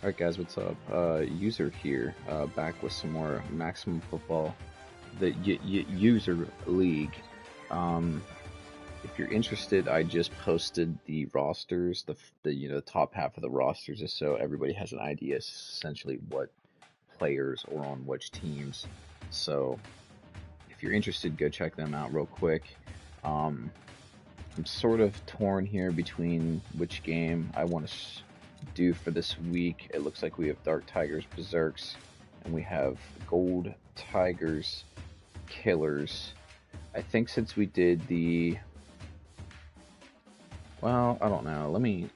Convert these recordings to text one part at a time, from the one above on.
Alright guys, what's up? User here, back with some more Maximum Football, the User League. If you're interested, I just posted the rosters, the top half of the rosters, just so everybody has an idea essentially what players are on which teams. So if you're interested, go check them out real quick. I'm sort of torn here between which game I want to do for this week. It looks like we have Dark Tigers Berserks, and we have Gold Tigers Killers. I think since we did the, well, I don't know. Let me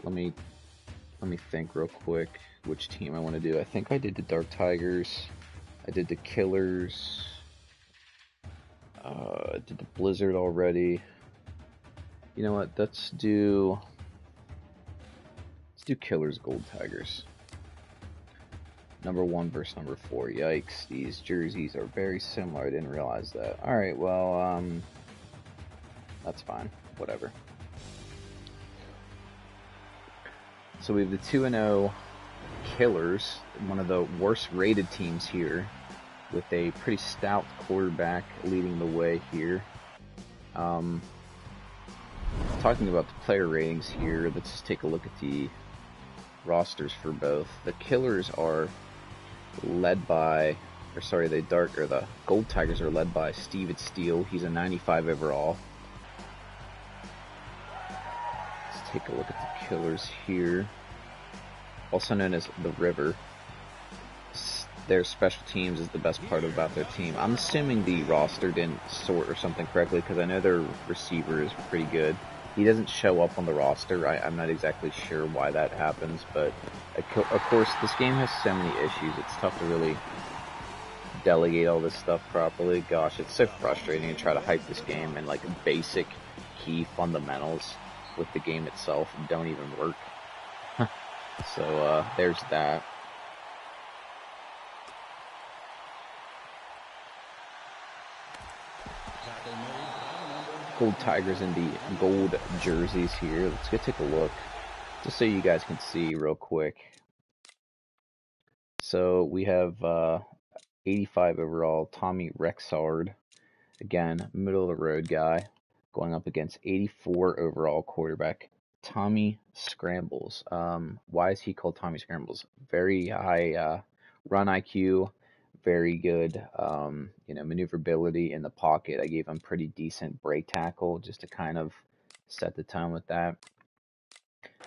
think real quick which team I want to do. I think I did the Dark Tigers. I did the Killers. I did the Blizzard already. You know what? Let's do Killers Gold Tigers. Number 1 versus number 4. Yikes, these jerseys are very similar. I didn't realize that. Alright, well, that's fine. Whatever. So we have the 2-0 Killers, one of the worst rated teams here, with a pretty stout quarterback leading the way here. Talking about the player ratings here, let's just take a look at the rosters for both. The Killers are led by, the Gold Tigers are led by Steven Steele. He's a 95 overall. Let's take a look at the Killers here. Also known as the River. Their special teams is the best part about their team. I'm assuming the roster didn't sort or something correctly, because I know their receiver is pretty good. He doesn't show up on the roster. I'm not exactly sure why that happens, but of course this game has so many issues. It's tough to really delegate all this stuff properly. Gosh, it's so frustrating to try to hype this game, and like basic key fundamentals with the game itself don't even work. So there's that. Gold Tigers in the gold jerseys here. Let's go take a look, just so you guys can see real quick. So we have 85 overall Tommy Rexard, again, middle of the road guy, going up against 84 overall quarterback Tommy Scrambles. Why is he called Tommy Scrambles? Very high run IQ. Very good, maneuverability in the pocket. I gave him pretty decent break tackle just to kind of set the tone with that.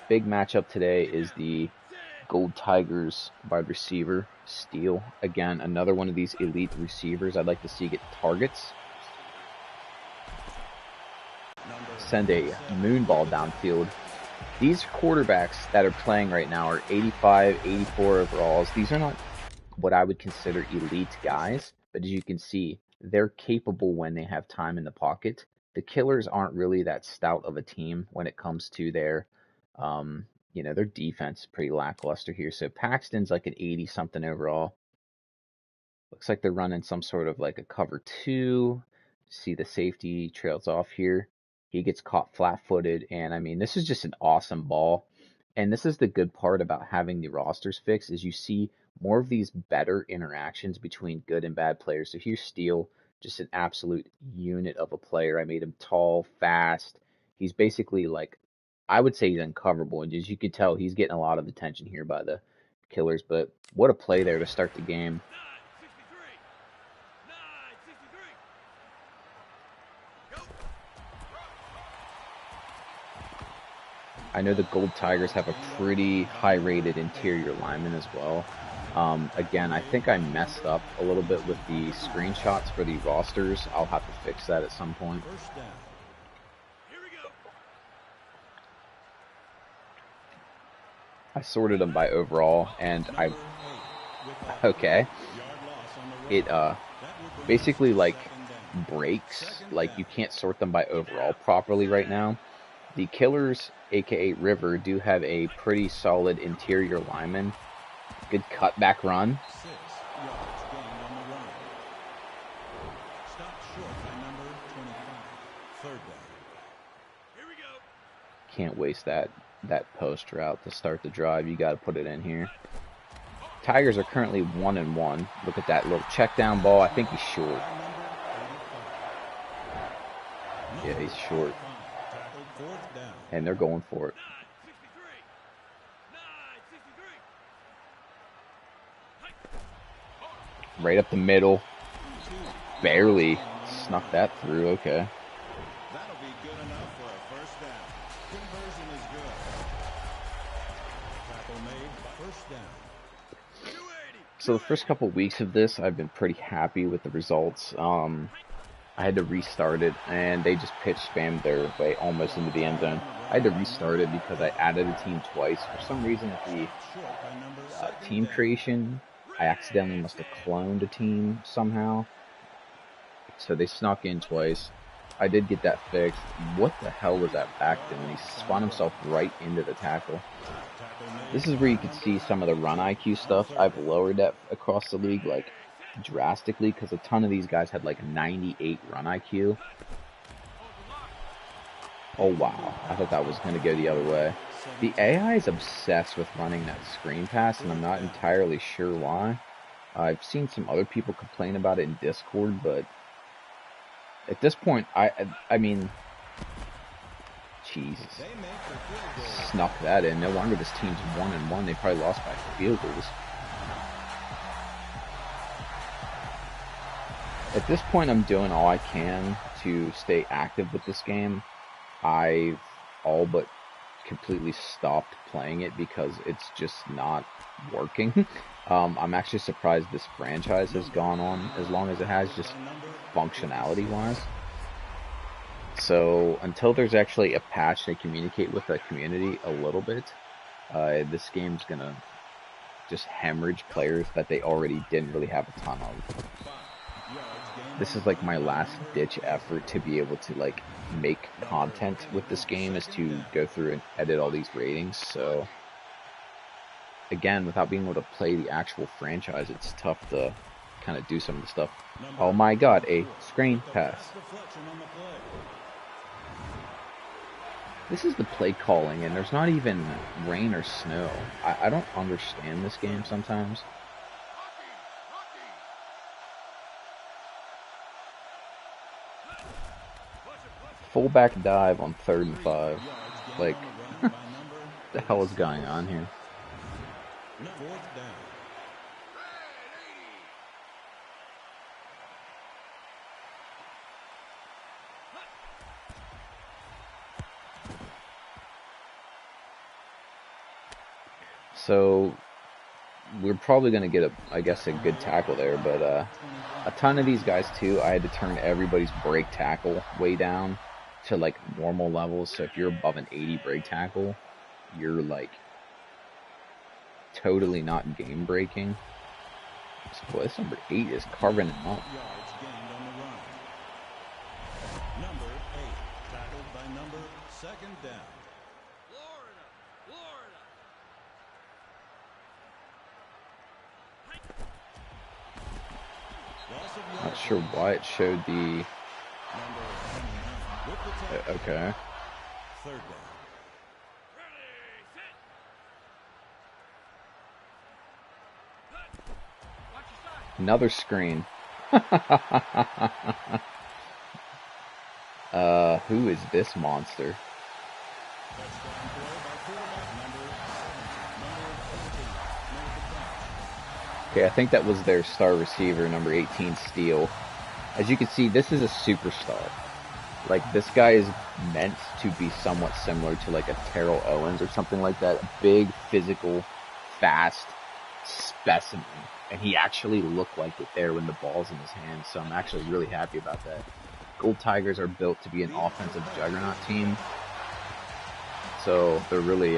Big matchup today is the Gold Tigers wide receiver, Steele. Again, another one of these elite receivers I'd like to see get targets. Send a moon ball downfield. These quarterbacks that are playing right now are 85, 84 overalls. These are not what I would consider elite guys, but as you can see, they're capable when they have time in the pocket. The Killers aren't really that stout of a team when it comes to their, their defense is pretty lackluster here. So Paxton's like an 80 something overall. Looks like they're running some sort of like a cover 2. See the safety trails off here. He gets caught flat-footed, and I mean, this is just an awesome ball. And this is the good part about having the rosters fixed, is you see more of these better interactions between good and bad players. So here's Steele, just an absolute unit of a player. I made him tall, fast. He's basically like, I would say he's uncoverable. And as you can tell, he's getting a lot of attention here by the Killers. But what a play there to start the game. I know the Gold Tigers have a pretty high-rated interior lineman as well. Again, I think I messed up a little bit with the screenshots for the rosters. I'll have to fix that at some point. I sorted them by overall, and it basically like breaks. Like you can't sort them by overall properly right now. The Killers, aka River, do have a pretty solid interior lineman. Good cutback run. Can't waste that post route to start the drive. You got to put it in here. Tigers are currently 1-1. Look at that little check down ball. I think he's short. Yeah, he's short. And they're going for it. Right up the middle. Barely snuck that through. Okay. That'll be good enough for a first down. Conversion is good. Tackle made, first down. So the first couple weeks of this, I've been pretty happy with the results. I had to restart it, and they just pitch spammed their way almost into the end zone. I had to restart it because I added a team twice. For some reason, at the team creation, I accidentally must have cloned a team somehow. So they snuck in twice. I did get that fixed. What the hell was that back doing? He spun himself right into the tackle. This is where you can see some of the run IQ stuff. I've lowered that across the league, like, drastically, because a ton of these guys had like 98 run IQ. Oh wow, I thought that was going to go the other way. The AI is obsessed with running that screen pass, and I'm not entirely sure why. I've seen some other people complain about it in Discord, but at this point, I mean, Jesus, snuck that in. No wonder this team's 1-1. They probably lost by field goals. At this point, I'm doing all I can to stay active with this game. I've all but completely stopped playing it because it's just not working. I'm actually surprised this franchise has gone on as long as it has, just functionality-wise. So until there's actually a patch to communicate with the community a little bit, this game's gonna just hemorrhage players that they already didn't really have a ton of. This is like my last ditch effort to be able to like make content with this game, is to go through and edit all these ratings. So again, without being able to play the actual franchise, it's tough to kind of do some of the stuff. Oh my god, a screen pass. This is the play calling, and there's not even rain or snow. I don't understand this game sometimes. Fullback dive on 3rd and 5. Like, what the hell is going on here? So we're probably going to get I guess a good tackle there, but a ton of these guys too, I had to turn everybody's break tackle way down to like normal levels. So if you're above an 80 break tackle, you're like totally not game breaking. So boy, this number 8 is carving him up. Number 8 tackled by number 2nd down. Not sure why it showed the. Okay. 3rd down. Another screen. Who is this monster? Okay, I think that was their star receiver, number 18, Steele. As you can see, this is a superstar. Like, this guy is meant to be somewhat similar to, like, a Terrell Owens or something like that. A big, physical, fast specimen. And he actually looked like it there when the ball's in his hand, so I'm actually really happy about that. Gold Tigers are built to be an offensive juggernaut team. So they're really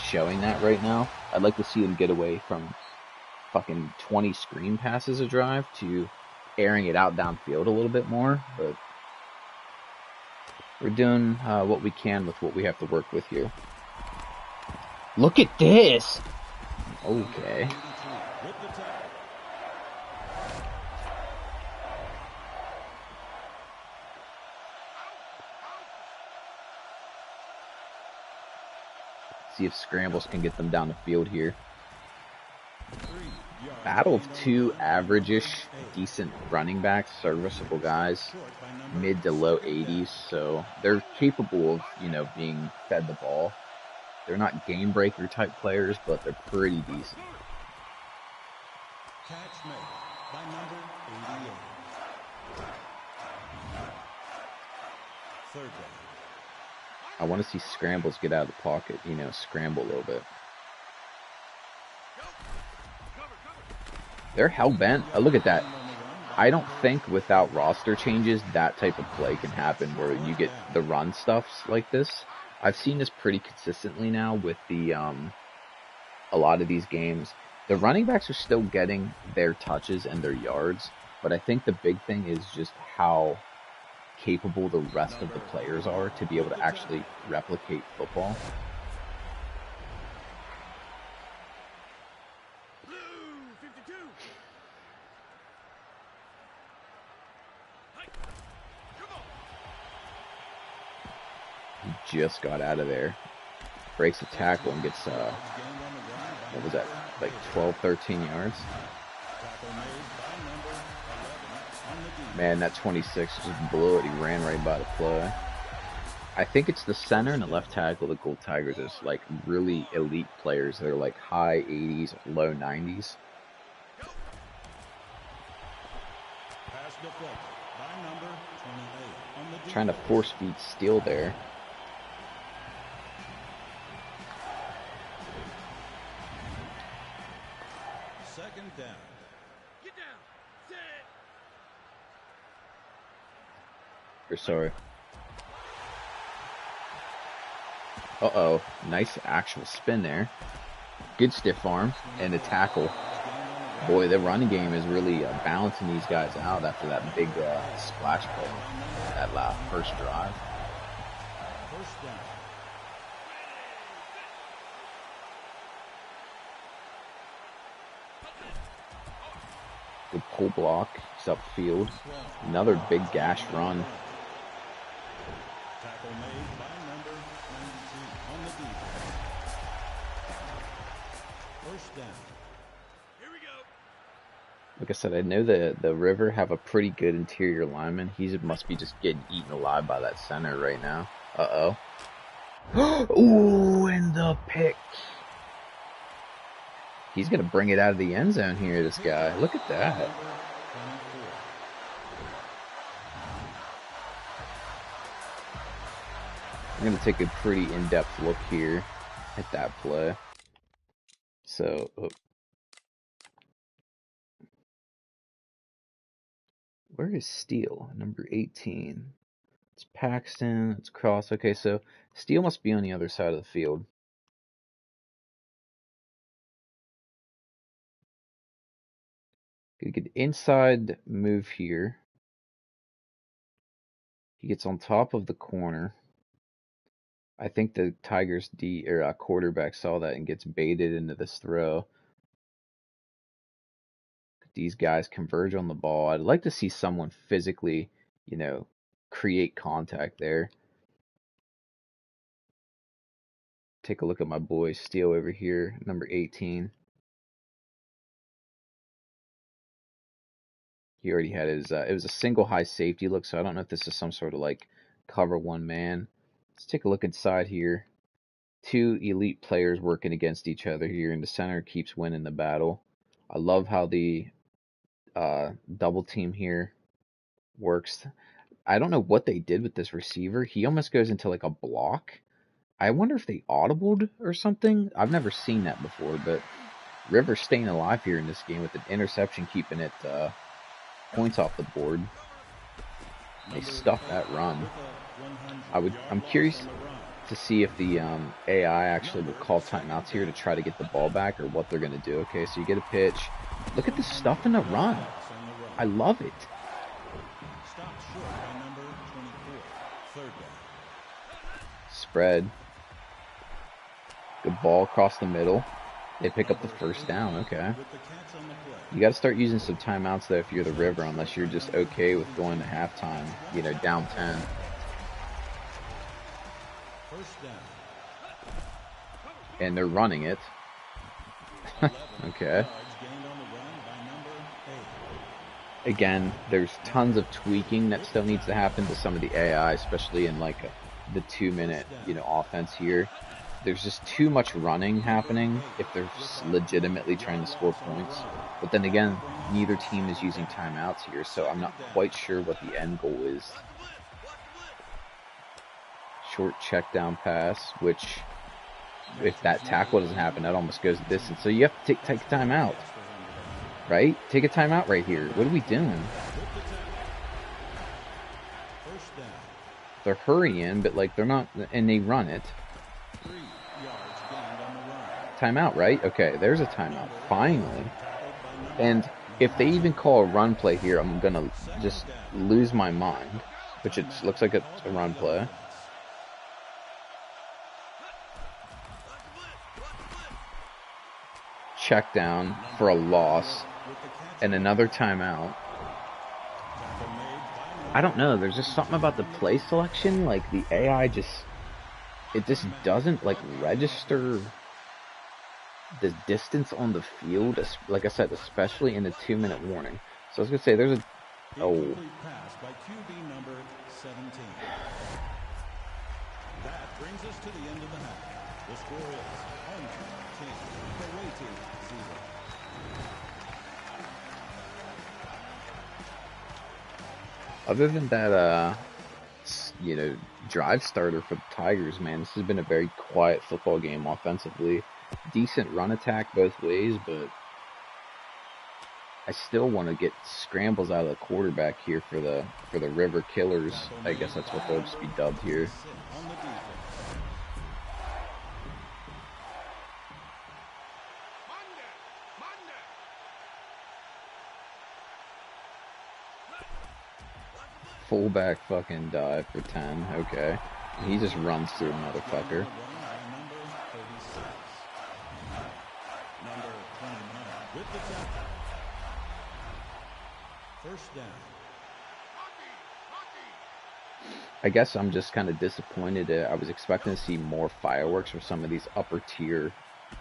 showing that right now. I'd like to see them get away from fucking 20 screen passes a drive to airing it out downfield a little bit more, but we're doing what we can with what we have to work with here. Look at this! Okay. See if scrambles can get them down the field here. battle of two average-ish, decent running backs, serviceable guys, mid to low 80s, so they're capable of, being fed the ball. They're not game breaker type players, but they're pretty decent. Catch made by number 88. Third down. I want to see scrambles get out of the pocket, scramble a little bit. They're hell-bent. Look at that. I don't think without roster changes that type of play can happen where you get the run stuffs like this. I've seen this pretty consistently now with the a lot of these games. The running backs are still getting their touches and their yards, but I think the big thing is just how capable the rest of the players are to be able to actually replicate football. He just got out of there. Breaks a tackle and gets, what was that, like 12, 13 yards? Man, that 26 just blew it. He ran right by the play. I think it's the center and the left tackle, the Gold Tigers, is like really elite players. They're like high 80s, low 90s. Trying to force feed Steele there. Second down. Get down. Set. Or sorry. Uh-oh. Nice actual spin there. Good stiff arm and a tackle. Boy, the running game is really balancing these guys out after that big splash play. That last first drive. First down. Good pull block. He's upfield. Another big gash run. Tackle made by number 92 on the defense. First down. Here we go. Like I said, I know the River have a pretty good interior lineman. He must be just getting eaten alive by that center right now. Uh-oh. Ooh, and the pick. He's going to bring it out of the end zone here, this guy. Look at that. I'm going to take a pretty in-depth look here at that play. So, where is Steele? Number 18. It's Paxton. It's Cross. Okay, so Steele must be on the other side of the field. Gonna get inside move here. He gets on top of the corner. I think the Tigers quarterback saw that and gets baited into this throw. These guys converge on the ball. I'd like to see someone physically, create contact there. Take a look at my boy Steele over here, number 18. He already had his, it was a single high safety look, so I don't know if this is some sort of like cover one man. Let's take a look inside here. Two elite players working against each other here, and the center keeps winning the battle. I love how the double team here works. I don't know what they did with this receiver. He almost goes into like a block. I wonder if they audibled or something. I've never seen that before, but Rivers staying alive here in this game with an interception, keeping it points off the board. They stuffed that run. I'm curious to see if the AI actually will call timeouts here to try to get the ball back or what they're going to do. Okay, so you get a pitch. Look at the stuff in the run. I love it. Stopped short by number 24. Third down. Spread. Good ball across the middle. They pick up the first down. Okay. With the catch on the play. You got to start using some timeouts though if you're the River, unless you're just okay with going to halftime, down 10. First down. And they're running it. Okay. Yards gained on the run again, there's tons of tweaking that still needs to happen to some of the AI, especially in like the 2 minute, offense here. There's just too much running happening if they're legitimately trying to score points. But then again, neither team is using timeouts here, so I'm not quite sure what the end goal is. Short check down pass, which if that tackle doesn't happen, that almost goes the distance. So you have to take a timeout, right? Take a timeout right here. What are we doing? They're hurrying, but like they're not, and they run it. Timeout, right? Okay, there's a timeout. Finally. And if they even call a run play here, I'm gonna just lose my mind. Which it looks like it's a run play. Check down for a loss. And another timeout. I don't know, there's just something about the play selection, like the AI it just doesn't like register the distance on the field, like I said, especially in the 2-minute warning. So I was gonna say there's a pass by QB number 17. That brings us to the end of the half. The score is home team 10, away team 0. Other than that, drive starter for the Tigers, man, this has been a very quiet football game offensively. Decent run attack both ways, but I still want to get scrambles out of the quarterback here for the River Killers. I guess that's what they'll just be dubbed here. Fullback fucking dive for 10. Okay. He just runs through a motherfucker. Number 29 with the tackle. First down. I guess I'm just kind of disappointed. I was expecting to see more fireworks from some of these upper tier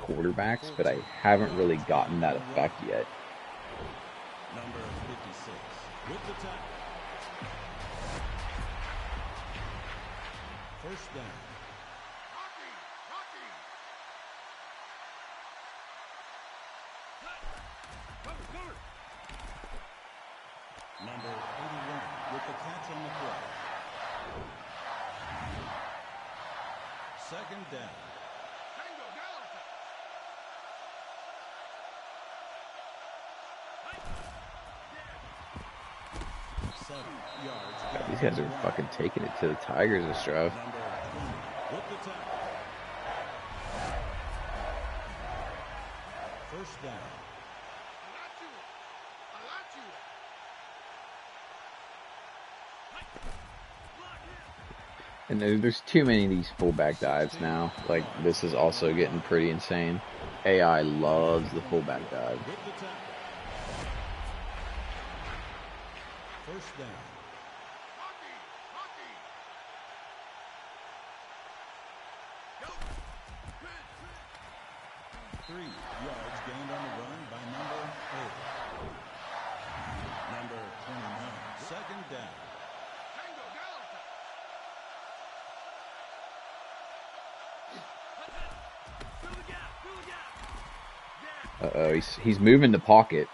quarterbacks, but I haven't really gotten that effect yet. Number 56 with the tackle. First down. Number 81 with the catch on the play. Second down. 7 yards. These guys are fucking taking it to the Tigers this drive. Number 20 with the tackle. First down. And there's too many of these fullback dives now. Like, this is also getting pretty insane. AI loves the fullback dive. First down. Three yards gained on the run by number 8. Number 29. Second down. Uh-oh, he's moving the pocket.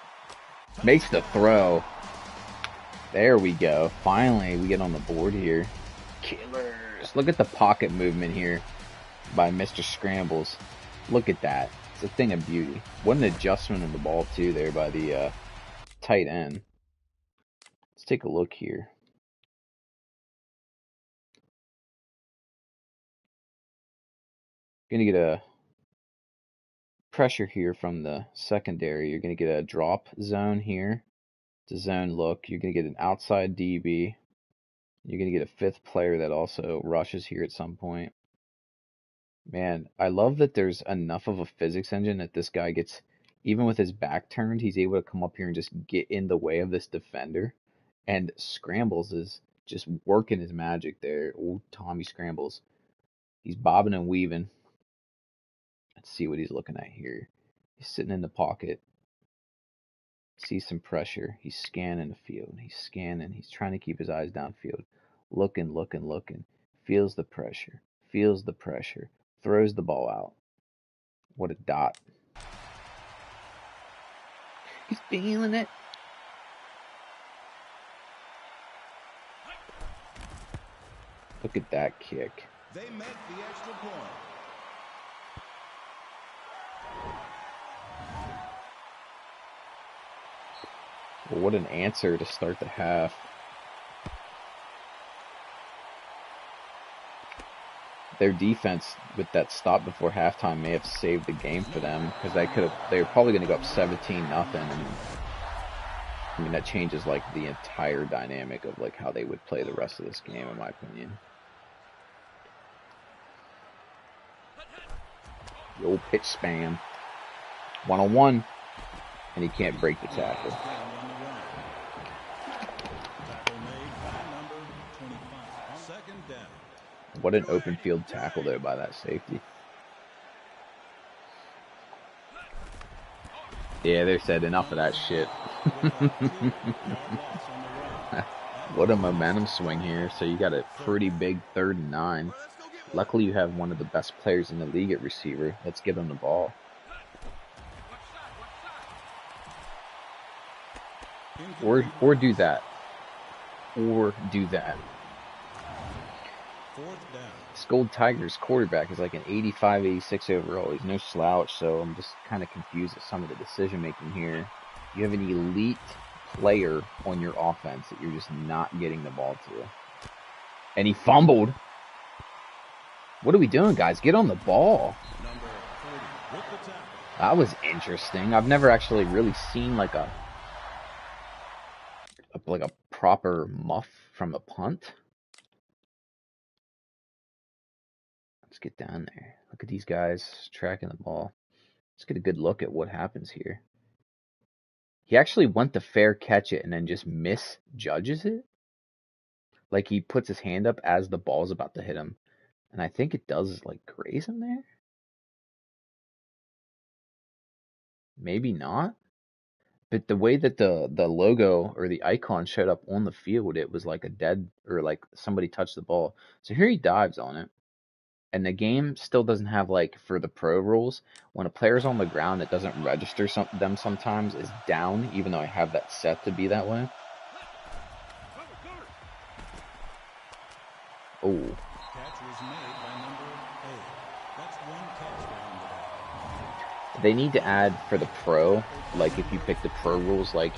Makes the throw. There we go. Finally, we get on the board here. Killers. Look at the pocket movement here by Mr. Scrambles. Look at that. It's a thing of beauty. What an adjustment of the ball, too, there by the tight end. Let's take a look here. Gonna get a pressure here from the secondary. You're gonna get a drop zone here. It's a zone look. You're gonna get an outside DB. You're gonna get a fifth player that also rushes here at some point. Man, I love that there's enough of a physics engine that this guy gets, even with his back turned, he's able to come up here and just get in the way of this defender. And Scrambles is just working his magic there. Ooh, Tommy Scrambles. He's bobbing and weaving. Let's see what he's looking at here. He's sitting in the pocket. Sees some pressure. He's scanning the field. He's scanning. He's trying to keep his eyes downfield. Looking, looking, looking. Feels the pressure. Feels the pressure. Throws the ball out. What a dot. He's feeling it. Look at that kick. They make the extra point. Well, what an answer to start the half. Their defense with that stop before halftime may have saved the game for them, because they were probably going to go up 17-0, and I mean that changes like the entire dynamic of like how they would play the rest of this game, in my opinion. The old pitch spam. 1-on-1, and he can't break the tackle. Tackle made by number 25. Second down. What an open field tackle though by that safety. Yeah, they said enough of that shit. What a momentum swing here. So you got a pretty big 3rd and 9. Luckily you have one of the best players in the league at receiver. Let's give him the ball. Or do that. Or do that. Fourth down. This Gold Tigers quarterback is like an 85, 86 overall. He's no slouch, so I'm just kind of confused at some of the decision making here. You have an elite player on your offense that you're just not getting the ball to. And he fumbled. What are we doing, guys? Get on the ball. Number 40 with the tackle. That was interesting. I've never actually really seen like a proper muff from a punt. Let's get down there. Look at these guys tracking the ball. Let's get a good look at what happens here. He actually went to fair catch it and then just misjudges it. Like he puts his hand up as the ball's about to hit him. And I think it does like graze him there. Maybe not. But the way that the logo or the icon showed up on the field, it was like a dead, or like somebody touched the ball. So here he dives on it. And the game still doesn't have, like, for the pro rules, when a player's on the ground, it doesn't register them sometimes as down, even though I have that set to be that way. Oh. Catch was made by number 8. That's one catch for him today. They need to add for the pro, like if you pick the pro rules, like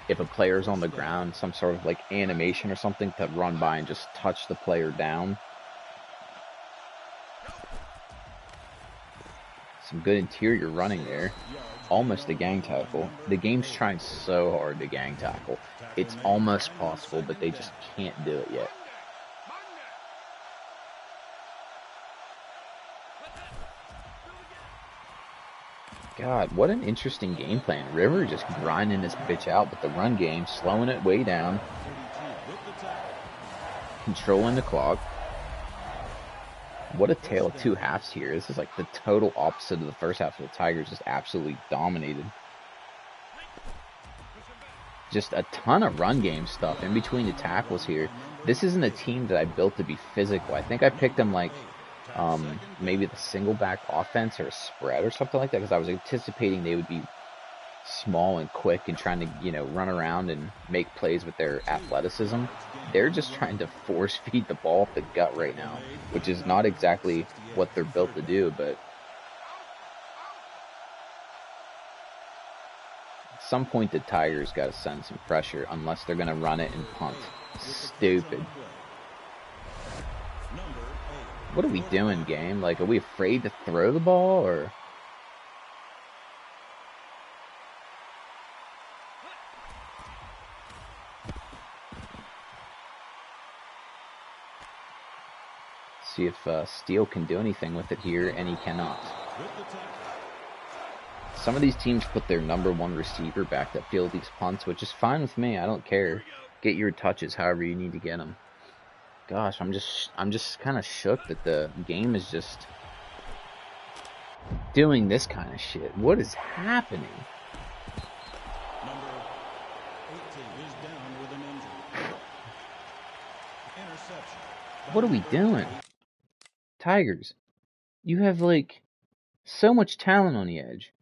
if a player's on the ground, some sort of like animation or something to run by and just touch the player down. Some good interior running there. Almost a gang tackle. The game's trying so hard to gang tackle. It's almost possible, but they just can't do it yet. God, what an interesting game plan. River just grinding this bitch out, but the run game, slowing it way down. Controlling the clock. What a tale of two halves here. This is like the total opposite of the first half of the Tigers, just absolutely dominated. Just a ton of run game stuff in between the tackles here. This isn't a team that I built to be physical. I think I picked them like maybe the single back offense or a spread or something like that, because I was anticipating they would be small and quick and trying to, you know, run around and make plays with their athleticism. They're just trying to force feed the ball up the gut right now, which is not exactly what they're built to do, but at some point the Tigers got to send some pressure unless they're going to run it and punt. Stupid. What are we doing, game? Like, are we afraid to throw the ball, or... See if Steele can do anything with it here, and he cannot. Some of these teams put their number one receiver back that field these punts, which is fine with me. I don't care. Get your touches however you need to get them. Gosh, I'm just kind of shook that the game is just doing this kind of shit. What is happening? is down with an injury. Interception. What are we doing? Tigers, you have, like, so much talent on the edge.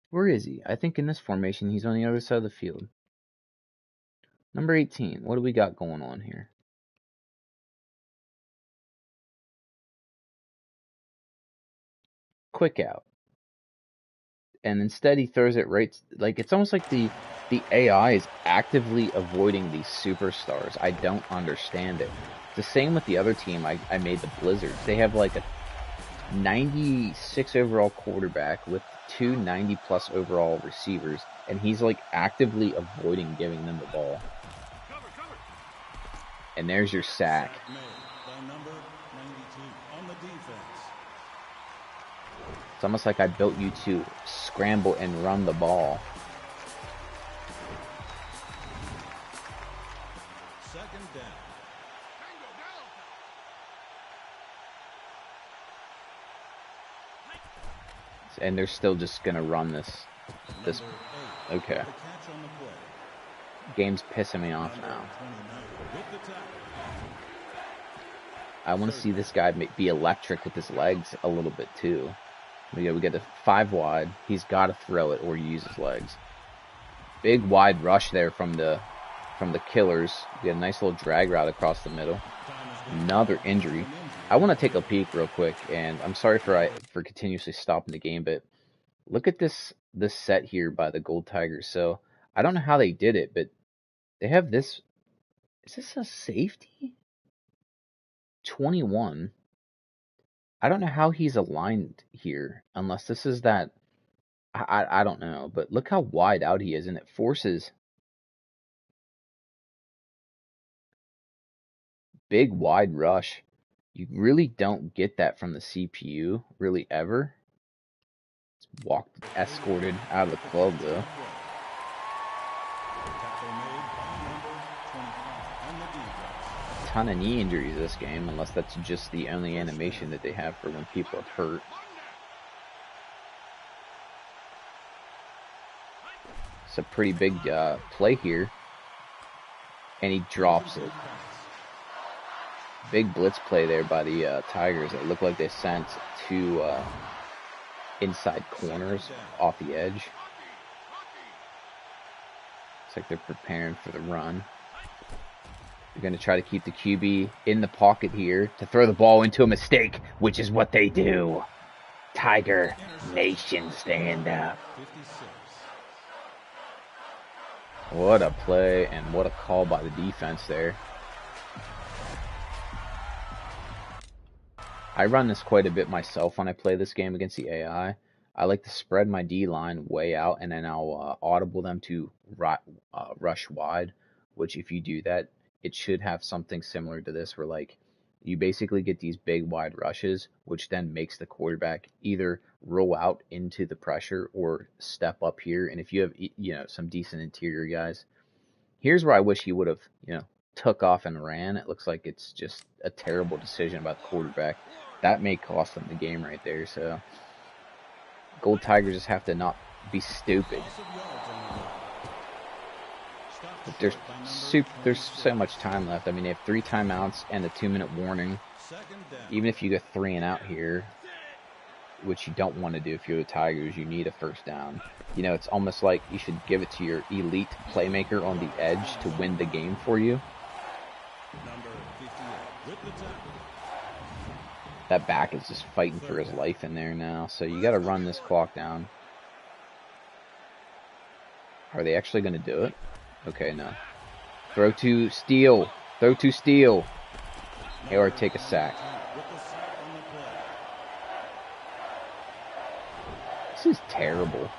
Where is he? I think in this formation, he's on the other side of the field. Number 18, what do we got going on here? Quick out. And instead he throws it right, like, it's almost like the AI is actively avoiding these superstars. I don't understand it. It's the same with the other team I made, the Blizzards. They have like a 96 overall quarterback with two 90-plus overall receivers, and he's like actively avoiding giving them the ball. And there's your sack. Made by number 92 on the defense. It's almost like I built you to scramble and run the ball. Second down. And they're still just gonna run this. Number 8. Okay. The catch on the play. Game's pissing me off Number now. 29 with the tackle. I want to see this guy be electric with his legs a little bit too. We get a 5 wide. He's got to throw it or use his legs. Big wide rush there from the Killers. We get a nice little drag route across the middle. Another injury. I want to take a peek real quick, and I'm sorry for continuously stopping the game, but look at this set here by the Gold Tigers. So I don't know how they did it, but they have this. Is this a safety? 21. I don't know how he's aligned here, unless this is that. I don't know, but look how wide out he is, and it forces big wide rush. You really don't get that from the CPU, really ever. It's escorted out of the club, though. Tackle made by number 25 on the defense. Ton of knee injuries this game, unless that's just the only animation that they have for when people are hurt. It's a pretty big play here, and he drops it. Big blitz play there by the Tigers. It looked like they sent 2 inside corners off the edge. Looks like they're preparing for the run. They're going to try to keep the QB in the pocket here to throw the ball into a mistake, which is what they do. Tiger Nation, stand up. 56. What a play and what a call by the defense there. I run this quite a bit myself when I play this game against the AI. I like to spread my D-line way out, and then I'll audible them to rush wide, which if you do that, it should have something similar to this, where like you basically get these big wide rushes, which then makes the quarterback either roll out into the pressure or step up here. And if you have some decent interior guys, here's where I wish he would have took off and ran. It looks like it's just a terrible decision by the quarterback. That may cost them the game right there. So Gold Tigers just have to not be stupid. Loss of yards on the play. Stopped But short by number there's so 26. much time left. I mean, they have 3 timeouts and a 2-minute warning. Second down. Even if you go 3 and out here, which you don't want to do if you're the Tigers, you need a first down. It's almost like you should give it to your elite playmaker on the edge to win the game for you. Number 58 with the tackle. That back is just fighting for his life in there now, so you got to run this clock down. Are they actually going to do it? Okay, no. Throw to steal. Throw to steal. Or take a sack. With the sack on the play. This is terrible.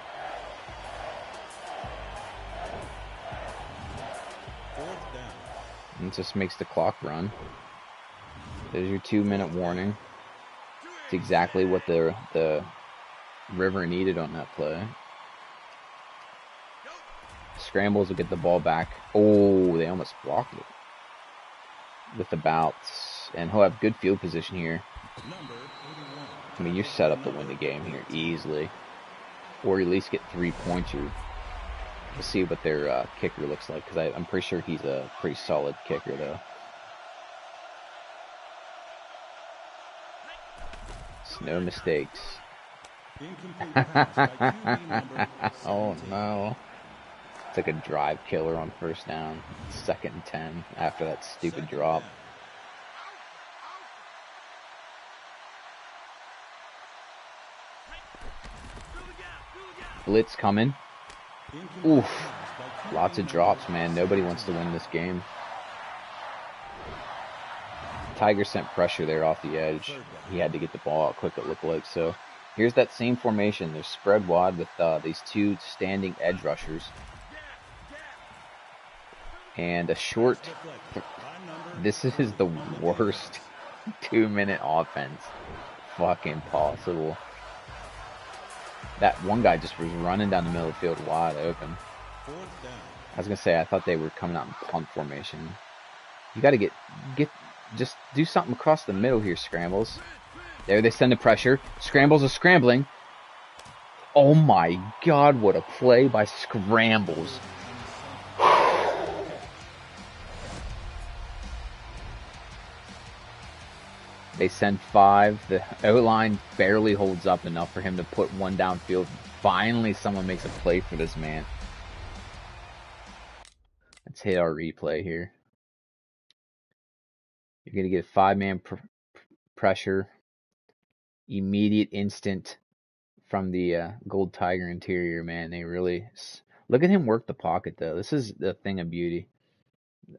Fourth down. It just makes the clock run. There's your 2-minute warning. It's exactly what the River needed on that play. Scrambles will get the ball back. Oh, they almost blocked it. With the bounce. And he'll have good field position here. Number 81. I mean, you're set up to win the game here easily. Or at least get 3 points here. We'll see what their kicker looks like, because I'm pretty sure he's a pretty solid kicker, though. It's no mistakes. Incomplete pass by QB number Oh 17. no. It's like a drive killer on first down. 2nd and 10 after that stupid Second drop. down. Blitz coming. Incomplete Oof. pass by QB Lots of number drops, man. Nobody wants to 17. win this game. Tiger sent pressure there off the edge. He had to get the ball out quick, it looked like. So here's that same formation. They're spread wide with these two standing edge rushers. And a short... This is the worst 2-minute offense fucking possible. That one guy just was running down the middle of the field wide open. Fourth down. I was going to say, I thought they were coming out in punt formation. You got to just do something across the middle here, Scrambles. There, they send the pressure. Scrambles are scrambling. Oh my God, what a play by Scrambles. They send 5. The O-line barely holds up enough for him to put one downfield. Finally, someone makes a play for this man. Let's hit our replay here. You're going to get 5-man pressure. Immediate instant from the Gold Tiger interior, man. They really... Look at him work the pocket, though. This is the thing of beauty.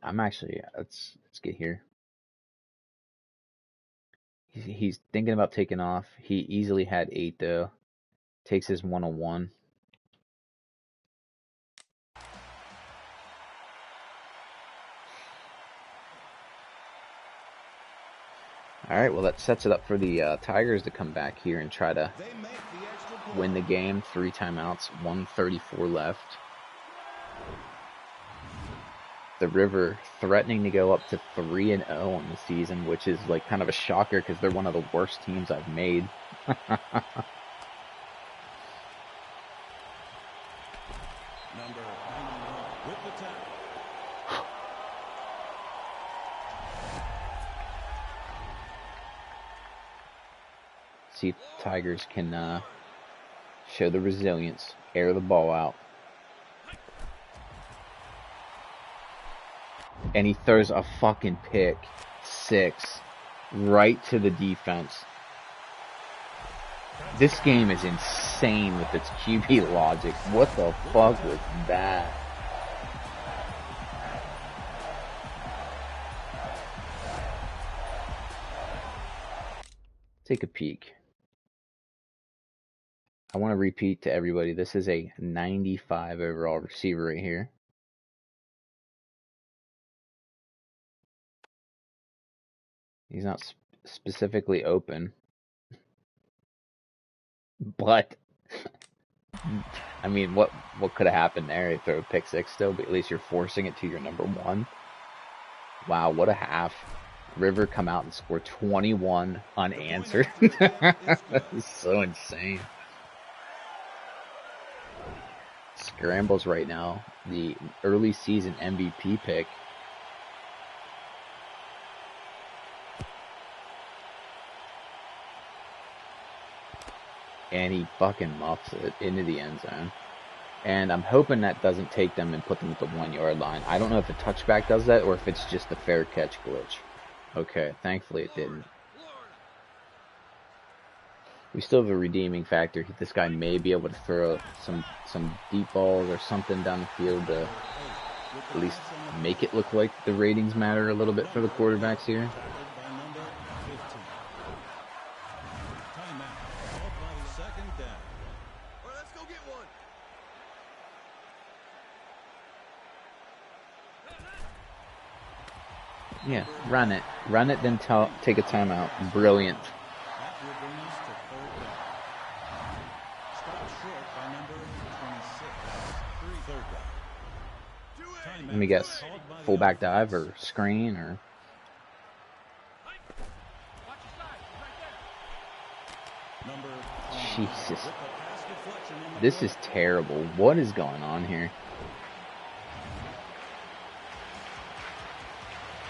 I'm actually... Let's get here. He's thinking about taking off. He easily had 8, though. Takes his 101. All right, well, that sets it up for the Tigers to come back here and try to win the game. 3 timeouts, 1:34 left. The River threatening to go up to 3-0 in the season, which is like kind of a shocker because they're one of the worst teams I've made. Number 91 with the tackle. See if the Tigers can show the resilience, air the ball out. And he throws a fucking pick 6 right to the defense. This game is insane with its QB logic. What the fuck was that? Take a peek. I want to repeat to everybody, this is a 95 overall receiver right here. He's not specifically open. But, I mean, what could have happened there? They throw a pick 6 still, but at least you're forcing it to your number 1. Wow, what a half. River come out and score 21 unanswered. That's so insane. Scrambles right now, the early season MVP pick. And he fucking muffs it into the end zone. And I'm hoping that doesn't take them and put them at the 1-yard line. I don't know if a touchback does that or if it's just a fair catch glitch. Okay, thankfully it didn't. We still have a redeeming factor. This guy may be able to throw some deep balls or something down the field to at least make it look like the ratings matter a little bit for the quarterbacks here. Yeah, run it. Run it, then take a timeout. Brilliant. That will bring us to 3rd down. Stopped short by number 26. 3rd down. Let me guess. Fullback dive or screen or... Number Jesus. with the pass deflection on the This play. is terrible. What is going on here?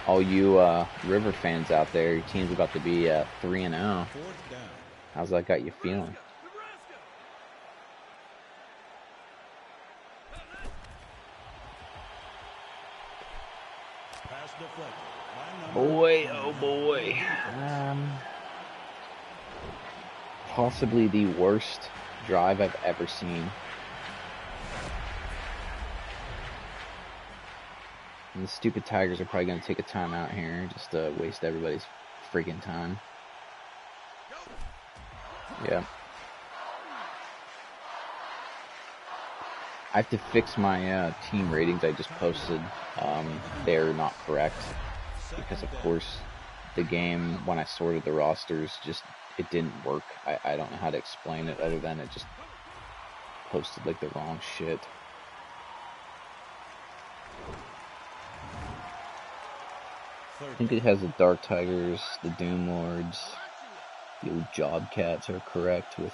All you River fans out there, your team's about to be 3-0. Fourth down. How's that got you feeling? Nebraska. Pass deflected by number Boy, oh 29. boy. Possibly the worst drive I've ever seen. And the stupid Tigers are probably going to take a timeout here just to waste everybody's freaking time. Yeah. I have to fix my team ratings I just posted. They're not correct. Because, of course, the game, when I sorted the rosters, it didn't work. I don't know how to explain it other than it just posted, like, the wrong shit. I think it has the Dark Tigers, the Doom Lords, the old Job Cats are correct with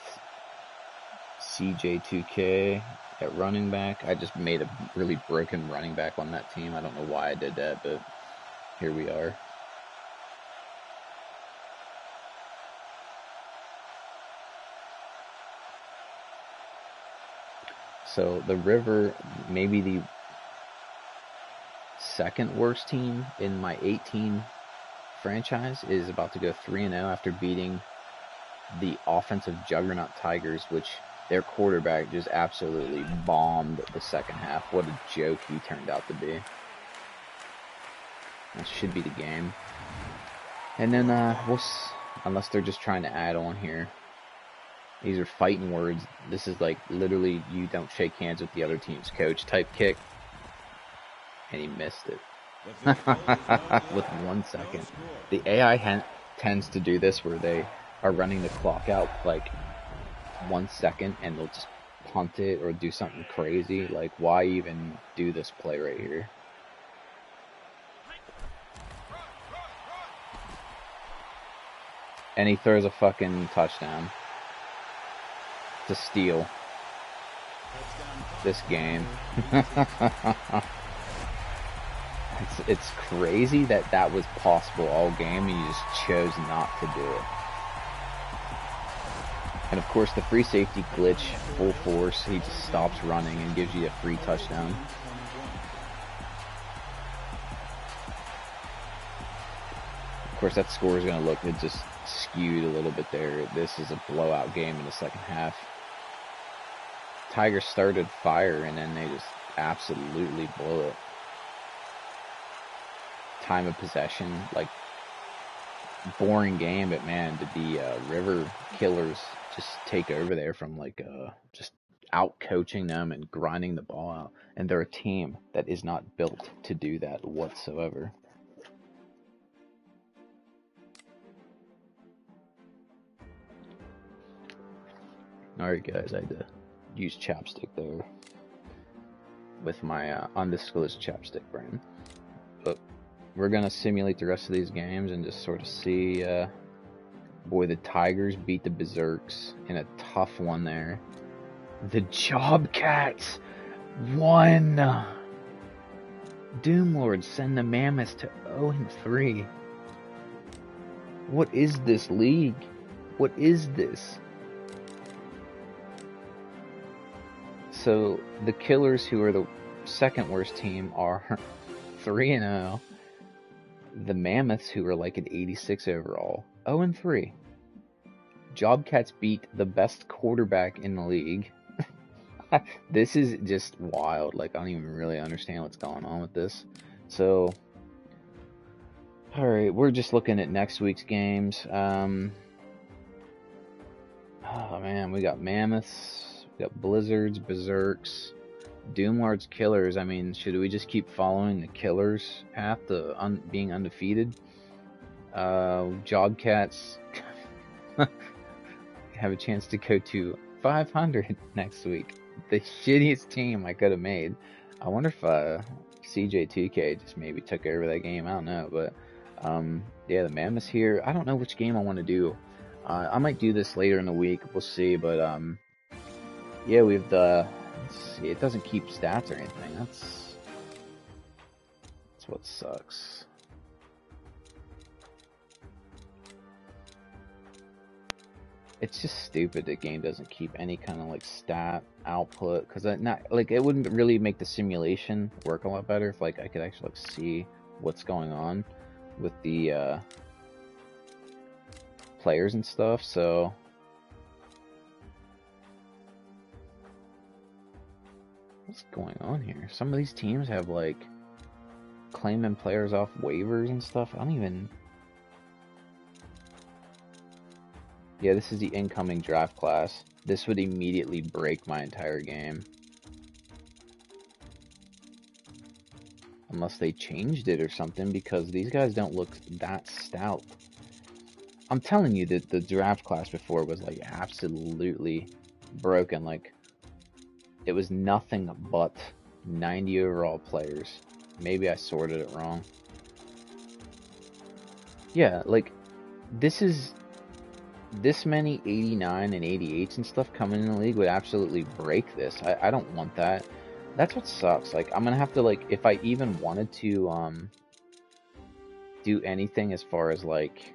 CJ2K at running back. I just made a really broken running back on that team. I don't know why I did that, but here we are. So the River, maybe the second worst team in my 18 franchise, is about to go 3-0 after beating the offensive juggernaut Tigers, which their quarterback just absolutely bombed the second half. What a joke he turned out to be. That should be the game. And then unless they're just trying to add on here. These are fighting words. This is like literally you don't shake hands with the other team's coach type kick. And he missed it. With 1 second. The AI tends to do this where they are running the clock out like 1 second and they'll just punt it or do something crazy. Like, why even do this play right here? And he throws a fucking touchdown to steal this game. It's crazy that was possible all game and you just chose not to do it. And of course the free safety glitch, full force, he just stops running and gives you a free touchdown. Of course that score is going to look, it just skewed a little bit there. This is a blowout game in the second half. Tigers started fire and then they just absolutely blew it. Time of possession, like, boring game, but man, did the River Killers just take over there from like just out coaching them and grinding the ball out. And they're a team that is not built to do that whatsoever. Alright guys, I had to use chapstick there with my undisclosed chapstick brand. But we're going to simulate the rest of these games and just sort of see, boy, the Tigers beat the Berserks in a tough one there. The Job Cats won! Doom Lords send the Mammoths to 0-3. What is this league? What is this? So, the Killers, who are the second worst team, are 3-0. The Mammoths, who are like an 86 overall, 0-3. Jobcats beat the best quarterback in the league. This is just wild. Like, I don't even really understand what's going on with this. So, alright, we're just looking at next week's games. Oh man, we got Mammoths, we got Blizzards, Berserks, Doomlords, Killers. I mean, should we just keep following the Killers path to being undefeated? Jobcats have a chance to go to 500 next week. The shittiest team I could have made. I wonder if CJ2K just maybe took over that game. I don't know, but yeah, the Mammoths here. I don't know which game I want to do. I might do this later in the week. We'll see, but Yeah, we have the. Let's see, it doesn't keep stats or anything. That's what sucks. It's just stupid the game doesn't keep any kind of like stat output, because not like it wouldn't really make the simulation work a lot better if like I could actually like see what's going on with the players and stuff. So what's going on here? Some of these teams have like claiming players off waivers and stuff. I don't even. Yeah, this is the incoming draft class. This would immediately break my entire game. Unless they changed it or something, because these guys don't look that stout. I'm telling you that the draft class before was like absolutely broken. Like, it was nothing but 90 overall players. Maybe I sorted it wrong. Yeah, like, this many 89 and 88s and stuff coming in the league would absolutely break this. I don't want that. That's what sucks. Like, I'm gonna have to, like, if I even wanted to do anything as far as like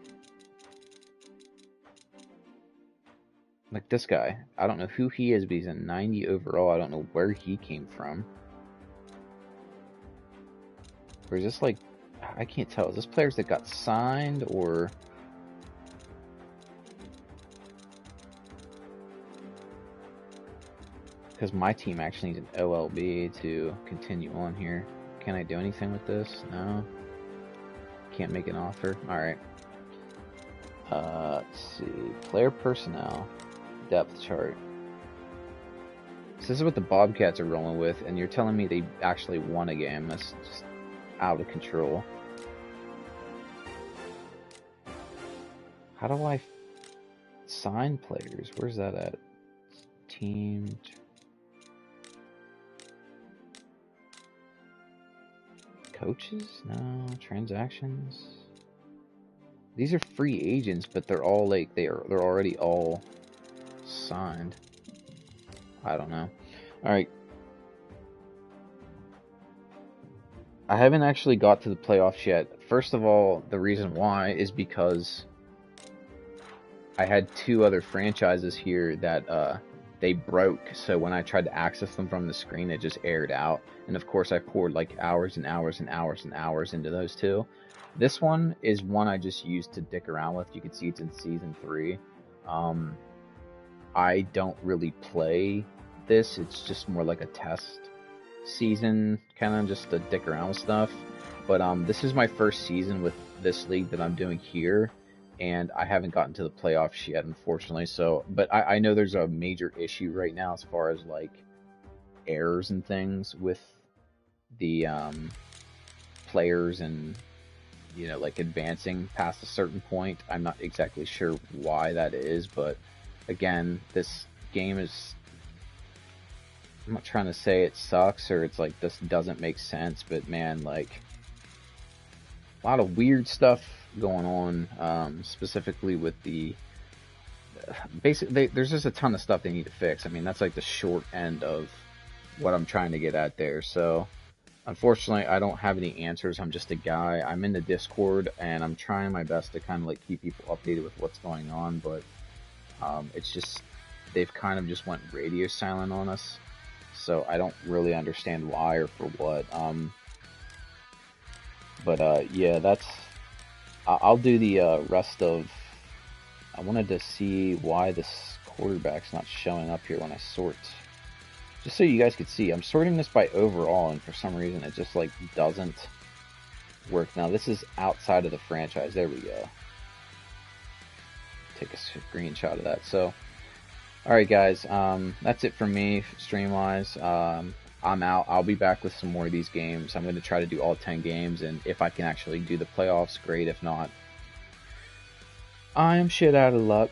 this guy. I don't know who he is, but he's a 90 overall. I don't know where he came from. Or is this like, I can't tell. Is this players that got signed or? Because my team actually needs an OLB to continue on here. Can I do anything with this? No. Can't make an offer. Alright. Let's see. Player personnel. Depth chart. So this is what the Bobcats are rolling with, and you're telling me they actually won a game. That's just out of control. How do I sign players? Where's that at? Team... Coaches? No. Transactions? These are free agents, but they're all like they're already all signed. I don't know. Alright. I haven't actually got to the playoffs yet. First of all, the reason why is because I had two other franchises here that they broke, so when I tried to access them from the screen, it just aired out. And of course, I poured like hours and hours and hours and hours into those two. This one is one I just used to dick around with. You can see it's in Season 3. I don't really play this. It's just more like a test season, kind of just to dick around with stuff. But this is my first season with this league that I'm doing here, and I haven't gotten to the playoffs yet, unfortunately. So, but I know there's a major issue right now as far as like errors and things with the players and, you know, like advancing past a certain point. I'm not exactly sure why that is, but again, this game is, I'm not trying to say it sucks or it's like this doesn't make sense, but man, like a lot of weird stuff going on, specifically with the basically there's just a ton of stuff they need to fix. I mean, that's like the short end of what I'm trying to get at there. So unfortunately, I don't have any answers. I'm just a guy. I'm in the Discord, and I'm trying my best to kind of like keep people updated with what's going on, but it's just, they've kind of just went radio silent on us, so I don't really understand why or for what. Yeah, that's, I'll do the rest of, I wanted to see why this quarterback's not showing up here when I sort. Just so you guys could see, I'm sorting this by overall, and for some reason it just like doesn't work. Now this is outside of the franchise. There we go. Take a screenshot of that. So, alright guys, that's it for me, stream-wise. I'm out. I'll be back with some more of these games. I'm going to try to do all 10 games, and if I can actually do the playoffs, great. If not, I'm shit out of luck.